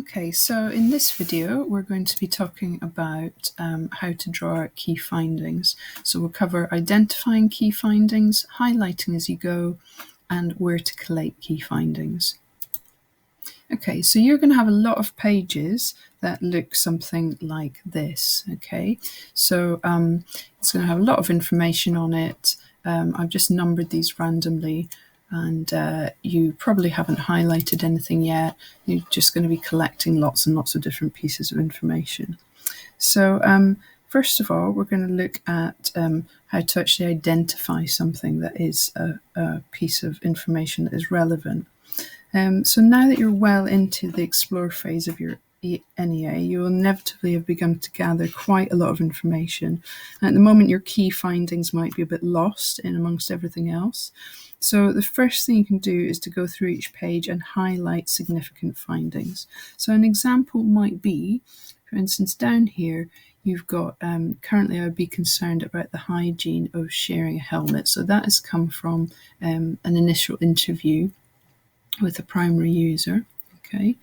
Okay, so in this video we're going to be talking about how to draw out key findings. So we'll cover identifying key findings, highlighting as you go, and where to collate key findings. Okay, so you're going to have a lot of pages that look something like this. Okay, so it's going to have a lot of information on it. I've just numbered these randomly, and you probably haven't highlighted anything yet. You're just going to be collecting lots and lots of different pieces of information. So first of all, we're going to look at how to actually identify something that is a piece of information that is relevant. So now that you're well into the explore phase of your NEA, you will inevitably have begun to gather quite a lot of information. And at the moment, your key findings might be a bit lost in amongst everything else. So the first thing you can do is to go through each page and highlight significant findings. So an example might be, for instance, down here, you've got, currently I would be concerned about the hygiene of sharing a helmet. So that has come from an initial interview with a primary user. Okay,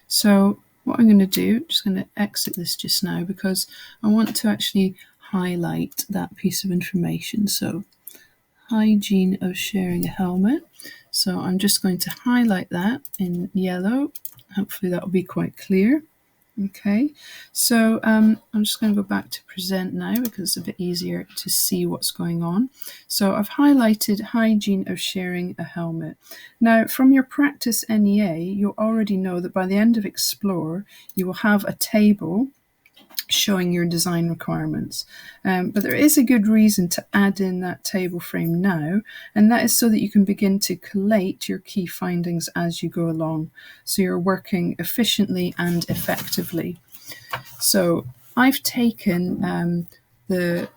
so what I'm going to do, I'm just going to exit this just now because I want to actually highlight that piece of information. So hygiene of sharing a helmet. So I'm just going to highlight that in yellow. Hopefully that will be quite clear. Okay, so I'm just going to go back to present now because it's a bit easier to see what's going on. So I've highlighted hygiene of sharing a helmet. Now, from your practice NEA, you'll already know that by the end of Explore, you will have a table showing your design requirements. But there is a good reason to add in that table frame now, and that is so that you can begin to collate your key findings as you go along, so you're working efficiently and effectively. So I've taken the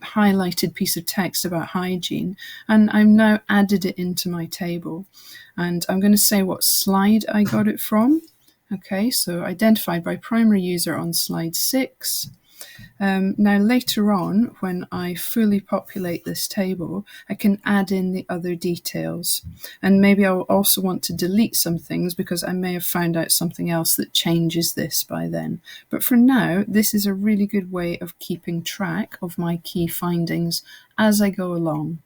highlighted piece of text about hygiene, and I've now added it into my table. And I'm going to say what slide I got it from. Okay, so identified by primary user on slide 6. Now later on, when I fully populate this table, I can add in the other details. And maybe I'll also want to delete some things because I may have found out something else that changes this by then. But for now, this is a really good way of keeping track of my key findings as I go along.